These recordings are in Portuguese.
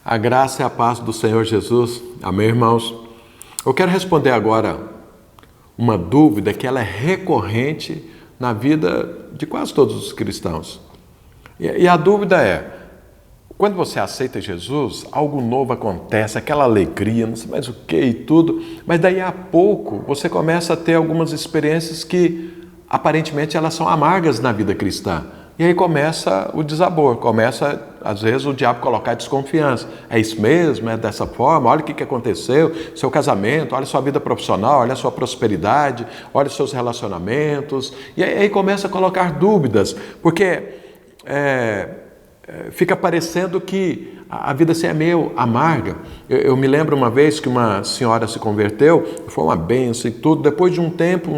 A graça e a paz do Senhor Jesus. Amém, irmãos? Eu quero responder agora uma dúvida que ela é recorrente na vida de quase todos os cristãos. E a dúvida é, quando você aceita Jesus, algo novo acontece, aquela alegria, não sei mais o que e tudo, mas daí a pouco você começa a ter algumas experiências que aparentemente elas são amargas na vida cristã. E aí começa o desabor, começa às vezes o diabo colocar desconfiança. É isso mesmo? É dessa forma? Olha o que aconteceu, seu casamento, olha sua vida profissional, olha sua prosperidade, olha seus relacionamentos. E aí começa a colocar dúvidas, porque fica parecendo que a vida assim é meio amarga. Eu me lembro uma vez que uma senhora se converteu, foi uma bênção e tudo. Depois de um tempo,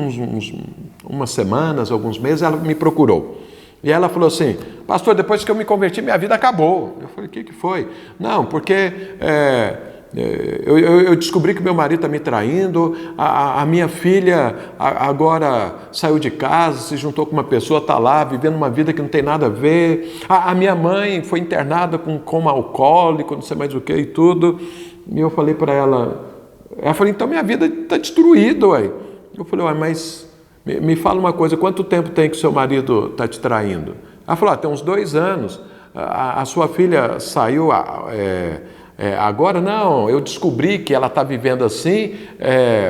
umas semanas, alguns meses, ela me procurou. E ela falou assim, pastor, depois que eu me converti, minha vida acabou. Eu falei, o que foi? Não, porque eu descobri que meu marido está me traindo, a minha filha agora saiu de casa, se juntou com uma pessoa, está lá, vivendo uma vida que não tem nada a ver. A minha mãe foi internada com coma alcoólico, não sei mais o que e tudo. E eu falei para ela, então minha vida está destruída, ué. Eu falei, mas me fala uma coisa, quanto tempo tem que seu marido está te traindo? Ela falou, tem uns 2 anos, a sua filha saiu agora? Não, eu descobri que ela está vivendo assim,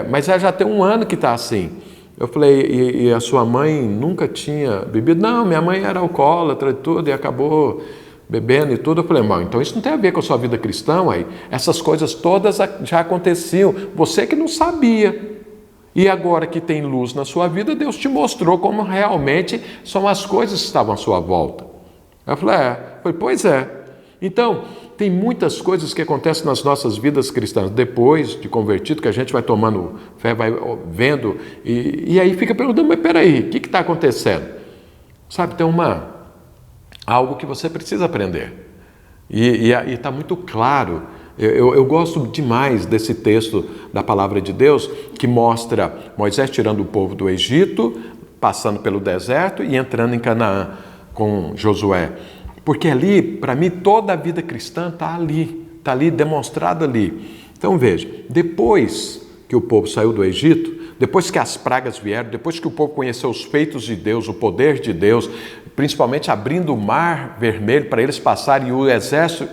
mas ela já tem 1 ano que está assim. Eu falei, e a sua mãe nunca tinha bebido? Não, minha mãe era alcoólatra e tudo, e acabou bebendo e tudo. Eu falei, então isso não tem a ver com a sua vida cristã, aí. Essas coisas todas já aconteciam, você que não sabia. E agora que tem luz na sua vida, Deus te mostrou como realmente são as coisas que estavam à sua volta. Eu falei, pois é. Então, tem muitas coisas que acontecem nas nossas vidas cristãs, depois de convertido, que a gente vai tomando fé, vai vendo, e aí fica perguntando, mas peraí, o que está acontecendo? Sabe, tem algo que você precisa aprender. E está muito claro. Eu gosto demais desse texto da palavra de Deus que mostra Moisés tirando o povo do Egito, passando pelo deserto e entrando em Canaã com Josué. Porque ali, para mim, toda a vida cristã está ali demonstrada ali. Então veja, depois que o povo saiu do Egito, depois que as pragas vieram, depois que o povo conheceu os feitos de Deus, o poder de Deus, principalmente abrindo o mar vermelho para eles passarem e o exército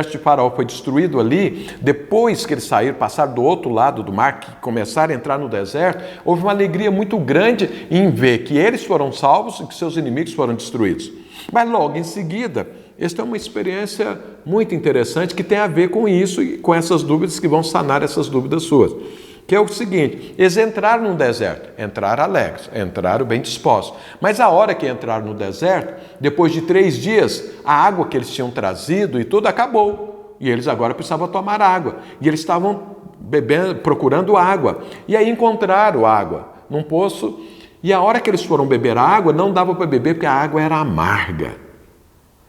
de Faraó foi destruído ali, depois que eles saíram, passaram do outro lado do mar, que começaram a entrar no deserto, houve uma alegria muito grande em ver que eles foram salvos e que seus inimigos foram destruídos. Mas logo em seguida, esta é uma experiência muito interessante que tem a ver com isso e com essas dúvidas que vão sanar essas dúvidas suas. Que é o seguinte, eles entraram no deserto, entraram alegres, entraram bem dispostos. Mas a hora que entraram no deserto, depois de 3 dias, a água que eles tinham trazido e tudo acabou. E eles agora precisavam tomar água. E eles estavam bebendo, procurando água. E aí encontraram água num poço. E a hora que eles foram beber a água, não dava para beber porque a água era amarga.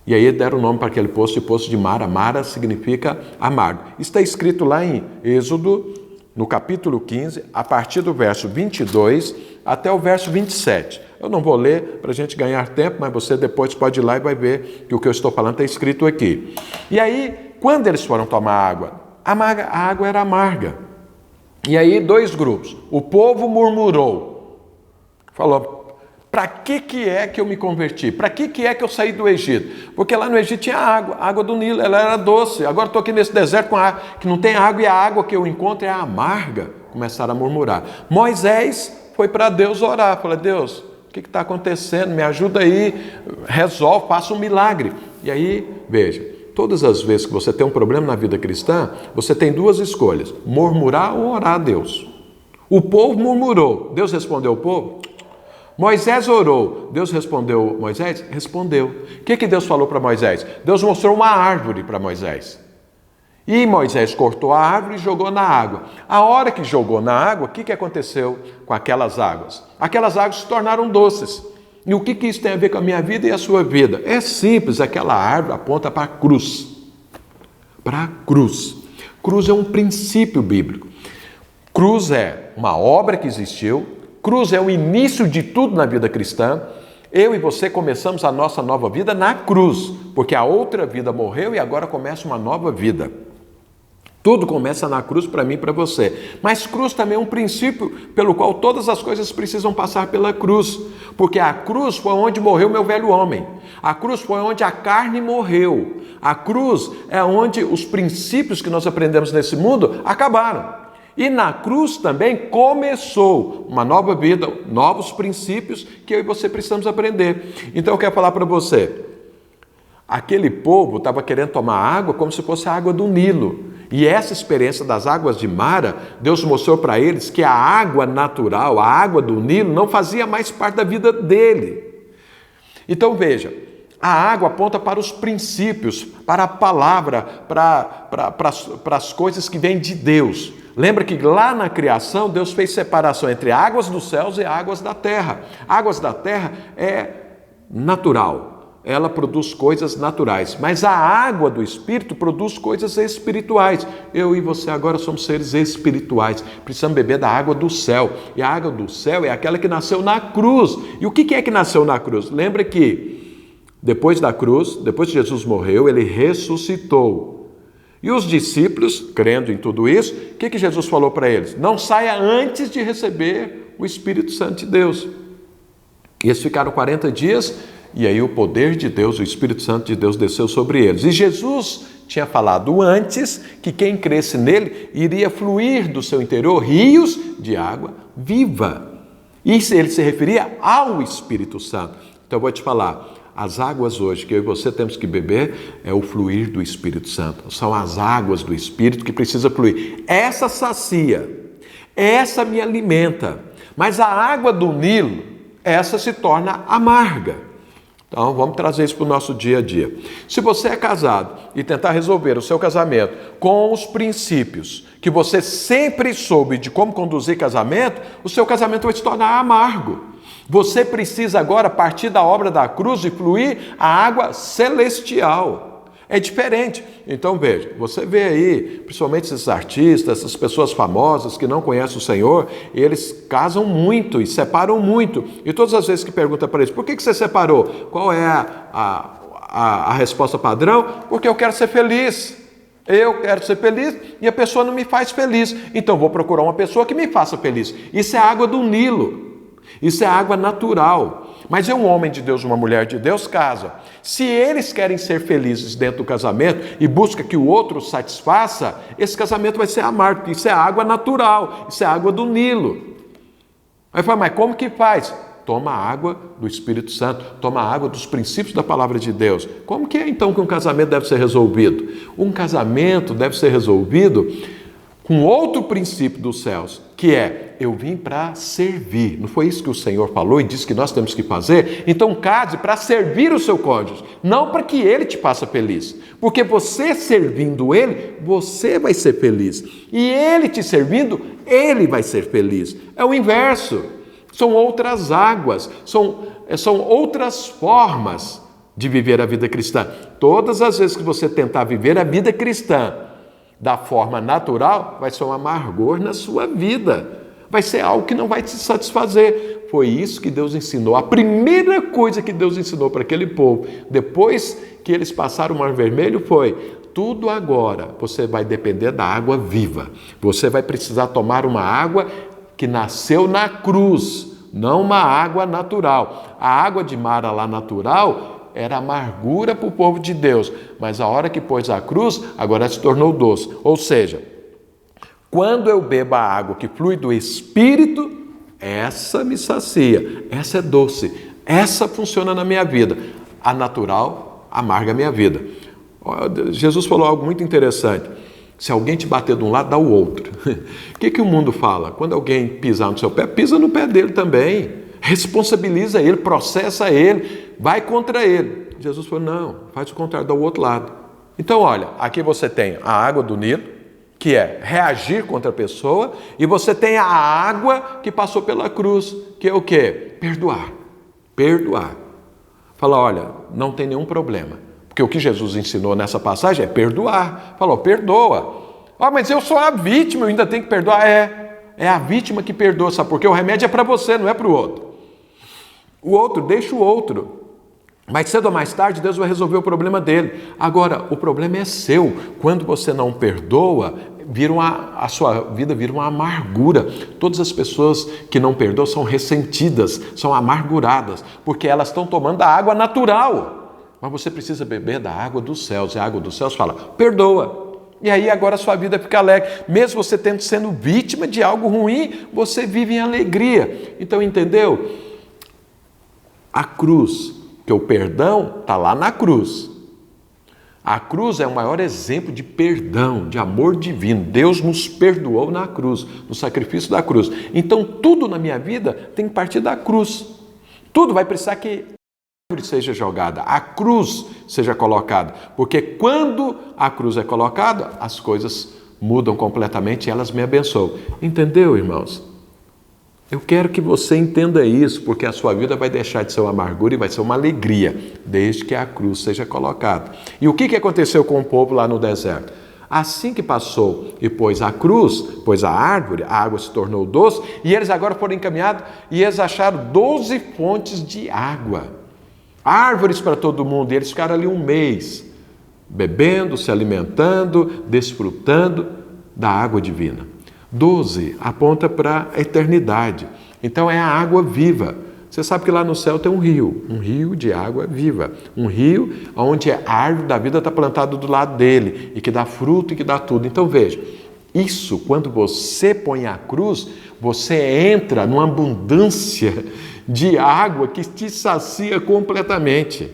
E aí deram o nome para aquele poço de poço de Mara. Mara significa amargo. Está escrito lá em Êxodo, no capítulo 15, a partir do verso 22 até o verso 27. Eu não vou ler para a gente ganhar tempo, mas você depois pode ir lá e vai ver que o que eu estou falando está escrito aqui. E aí, quando eles foram tomar água, a água era amarga. E aí, 2 grupos. O povo murmurou. Falou, para que é que eu me converti? Para que é que eu saí do Egito? Porque lá no Egito tinha água do Nilo, ela era doce. Agora estou aqui nesse deserto com água, que não tem água e a água que eu encontro é amarga. Começaram a murmurar. Moisés foi para Deus orar. Falou, Deus, o que está acontecendo? Me ajuda aí, resolve, faça um milagre. E aí, veja, todas as vezes que você tem um problema na vida cristã, você tem 2 escolhas, murmurar ou orar a Deus. O povo murmurou, Deus respondeu o povo? Moisés orou, Deus respondeu Moisés? Respondeu. O que Deus falou para Moisés? Deus mostrou uma árvore para Moisés. E Moisés cortou a árvore e jogou na água. A hora que jogou na água, o que aconteceu com aquelas águas? Aquelas águas se tornaram doces. E o que isso tem a ver com a minha vida e a sua vida? É simples, aquela árvore aponta para a cruz. Para a cruz. Cruz é um princípio bíblico. Cruz é uma obra que existiu. Cruz é o início de tudo na vida cristã. Eu e você começamos a nossa nova vida na cruz, porque a outra vida morreu e agora começa uma nova vida. Tudo começa na cruz para mim e para você. Mas cruz também é um princípio pelo qual todas as coisas precisam passar pela cruz. Porque a cruz foi onde morreu meu velho homem. A cruz foi onde a carne morreu. A cruz é onde os princípios que nós aprendemos nesse mundo acabaram. E na cruz também começou uma nova vida, novos princípios que eu e você precisamos aprender. Então eu quero falar para você. Aquele povo estava querendo tomar água como se fosse a água do Nilo. E essa experiência das águas de Mara, Deus mostrou para eles que a água natural, a água do Nilo, não fazia mais parte da vida dele. Então veja, a água aponta para os princípios, para a palavra, para as coisas que vêm de Deus. Lembra que lá na criação Deus fez separação entre águas dos céus e águas da terra. Águas da terra é natural. Ela produz coisas naturais, mas a água do Espírito produz coisas espirituais. Eu e você agora somos seres espirituais, precisamos beber da água do céu. E a água do céu é aquela que nasceu na cruz. E o que é que nasceu na cruz? Lembra que depois da cruz, depois que Jesus morreu, ele ressuscitou. E os discípulos, crendo em tudo isso, o que Jesus falou para eles? Não saia antes de receber o Espírito Santo de Deus. E eles ficaram 40 dias... E aí o poder de Deus, o Espírito Santo de Deus desceu sobre eles. E Jesus tinha falado antes que quem cresce nele iria fluir do seu interior rios de água viva. E ele se referia ao Espírito Santo. Então eu vou te falar, as águas hoje que eu e você temos que beber é o fluir do Espírito Santo. São as águas do Espírito que precisa fluir. Essa sacia, essa me alimenta. Mas a água do Nilo, essa se torna amarga. Então, vamos trazer isso para o nosso dia a dia. Se você é casado e tentar resolver o seu casamento com os princípios que você sempre soube de como conduzir casamento, o seu casamento vai se tornar amargo. Você precisa agora partir da obra da cruz e fluir a água celestial. É diferente. Então veja, você vê aí, principalmente esses artistas, essas pessoas famosas que não conhecem o Senhor, eles casam muito e separam muito. E todas as vezes que pergunta para eles, por que você separou? Qual é a resposta padrão? Porque eu quero ser feliz. Eu quero ser feliz e a pessoa não me faz feliz. Então vou procurar uma pessoa que me faça feliz. Isso é água do Nilo. Isso é água natural. Mas um homem de Deus, uma mulher de Deus, casa. Se eles querem ser felizes dentro do casamento e busca que o outro satisfaça, esse casamento vai ser amargo, porque isso é água natural, isso é água do Nilo. Aí fala, mas como que faz? Toma a água do Espírito Santo, toma a água dos princípios da palavra de Deus. Como que é então que um casamento deve ser resolvido? Um casamento deve ser resolvido com outro princípio dos céus, que é, eu vim para servir. Não foi isso que o Senhor falou e disse que nós temos que fazer? Então case para servir o seu cônjuge, não para que ele te faça feliz. Porque você servindo ele, você vai ser feliz. E ele te servindo, ele vai ser feliz. É o inverso. São outras águas, são outras formas de viver a vida cristã. Todas as vezes que você tentar viver a vida cristã da forma natural, vai ser um amargor na sua vida. Vai ser algo que não vai te satisfazer. Foi isso que Deus ensinou. A primeira coisa que Deus ensinou para aquele povo, depois que eles passaram o Mar Vermelho, foi: tudo agora você vai depender da água viva. Você vai precisar tomar uma água que nasceu na cruz, não uma água natural. A água de Mara lá natural era amargura para o povo de Deus, mas a hora que pôs a cruz, agora se tornou doce. Ou seja, quando eu bebo a água que flui do Espírito, essa me sacia, essa é doce, essa funciona na minha vida. A natural amarga a minha vida. Jesus falou algo muito interessante. Se alguém te bater de um lado, dá o outro. O que o mundo fala? Quando alguém pisar no seu pé, pisa no pé dele também. Responsabiliza ele, processa ele, vai contra ele. Jesus falou, não, faz o contrário, dá o outro lado. Então, olha, aqui você tem a água do Nilo, que é reagir contra a pessoa, e você tem a água que passou pela cruz, que é o quê? Perdoar. Perdoar. Fala, olha, não tem nenhum problema. Porque o que Jesus ensinou nessa passagem é perdoar. Falou, perdoa. Mas eu sou a vítima, eu ainda tenho que perdoar. É a vítima que perdoa, sabe? Porque o remédio é para você, não é para o outro. O outro, deixa o outro. Mais cedo ou mais tarde, Deus vai resolver o problema dele. Agora, o problema é seu. Quando você não perdoa, a sua vida vira uma amargura. Todas as pessoas que não perdoam são ressentidas, são amarguradas, porque elas estão tomando a água natural. Mas você precisa beber da água dos céus. E a água dos céus fala, perdoa. E aí agora a sua vida fica alegre. Mesmo você sendo vítima de algo ruim, você vive em alegria. Então, entendeu? A cruz, que o perdão está lá na cruz. A cruz é o maior exemplo de perdão, de amor divino. Deus nos perdoou na cruz, no sacrifício da cruz. Então, tudo na minha vida tem que partir da cruz. Tudo vai precisar que a árvore seja jogada, a cruz seja colocada. Porque quando a cruz é colocada, as coisas mudam completamente e elas me abençoam. Entendeu, irmãos? Eu quero que você entenda isso, porque a sua vida vai deixar de ser uma amargura e vai ser uma alegria, desde que a cruz seja colocada. E o que aconteceu com o povo lá no deserto? Assim que passou e pôs a cruz, pôs a árvore, a água se tornou doce, e eles agora foram encaminhados e eles acharam 12 fontes de água. Árvores para todo mundo, e eles ficaram ali um mês, bebendo, se alimentando, desfrutando da água divina. 12 aponta para a eternidade. Então é a água viva. Você sabe que lá no céu tem um rio de água viva. Um rio onde a árvore da vida está plantada do lado dele e que dá fruto e que dá tudo. Então veja, isso quando você põe a cruz, você entra numa abundância de água que te sacia completamente.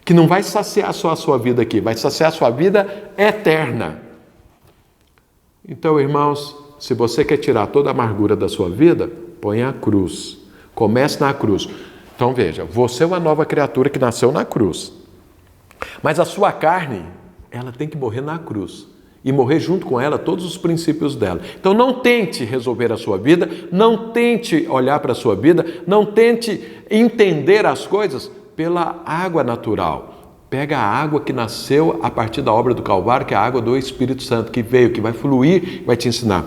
Que não vai saciar só a sua vida aqui, vai saciar a sua vida eterna. Então, irmãos, se você quer tirar toda a amargura da sua vida, põe a cruz. Comece na cruz. Então veja, você é uma nova criatura que nasceu na cruz. Mas a sua carne, ela tem que morrer na cruz. E morrer junto com ela todos os princípios dela. Então não tente resolver a sua vida, não tente olhar para a sua vida, não tente entender as coisas pela água natural. Pega a água que nasceu a partir da obra do Calvário, que é a água do Espírito Santo, que veio, que vai fluir, vai te ensinar.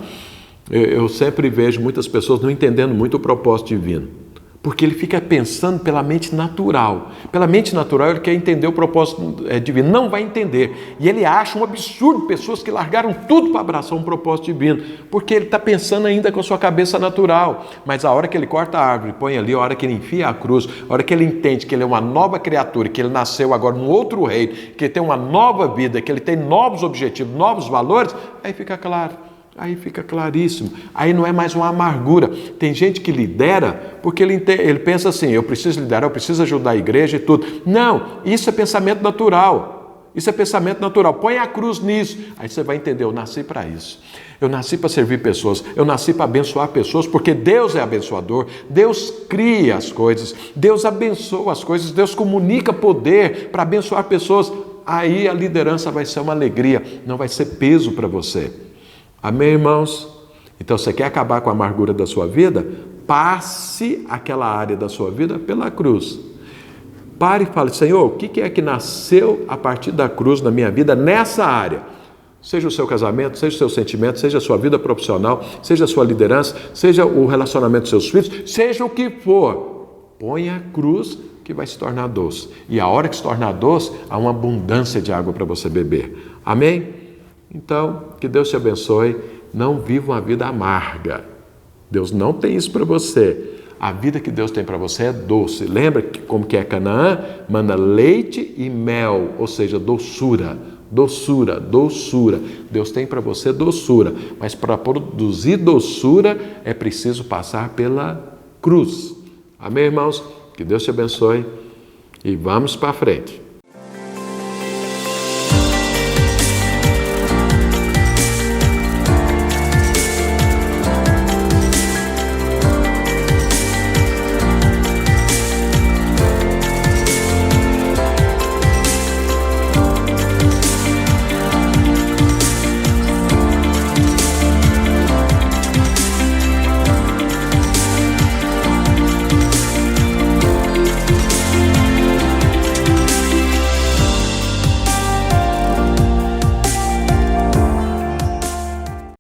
Eu sempre vejo muitas pessoas não entendendo muito o propósito divino, porque ele fica pensando pela mente natural. Pela mente natural ele quer entender o propósito divino, não vai entender. E ele acha um absurdo pessoas que largaram tudo para abraçar um propósito divino, porque ele está pensando ainda com a sua cabeça natural. Mas a hora que ele corta a árvore, põe ali, a hora que ele enfia a cruz, a hora que ele entende que ele é uma nova criatura, que ele nasceu agora num outro reino, que ele tem uma nova vida, que ele tem novos objetivos, novos valores, aí fica claro. Aí fica claríssimo. Aí não é mais uma amargura. Tem gente que lidera porque ele pensa assim, eu preciso liderar, eu preciso ajudar a igreja e tudo. Não, isso é pensamento natural. Isso é pensamento natural. Põe a cruz nisso. Aí você vai entender, eu nasci para isso. Eu nasci para servir pessoas. Eu nasci para abençoar pessoas, porque Deus é abençoador. Deus cria as coisas. Deus abençoa as coisas. Deus comunica poder para abençoar pessoas. Aí a liderança vai ser uma alegria, não vai ser peso para você. Amém, irmãos? Então, você quer acabar com a amargura da sua vida? Passe aquela área da sua vida pela cruz. Pare e fale, Senhor, o que é que nasceu a partir da cruz na minha vida, nessa área? Seja o seu casamento, seja o seu sentimento, seja a sua vida profissional, seja a sua liderança, seja o relacionamento dos seus filhos, seja o que for. Põe a cruz que vai se tornar doce. E a hora que se tornar doce, há uma abundância de água para você beber. Amém? Então, que Deus te abençoe, não viva uma vida amarga. Deus não tem isso para você. A vida que Deus tem para você é doce. Lembra que como que é Canaã? Manda leite e mel, ou seja, doçura. Doçura, doçura. Deus tem para você doçura, mas para produzir doçura é preciso passar pela cruz. Amém, irmãos? Que Deus te abençoe e vamos para frente.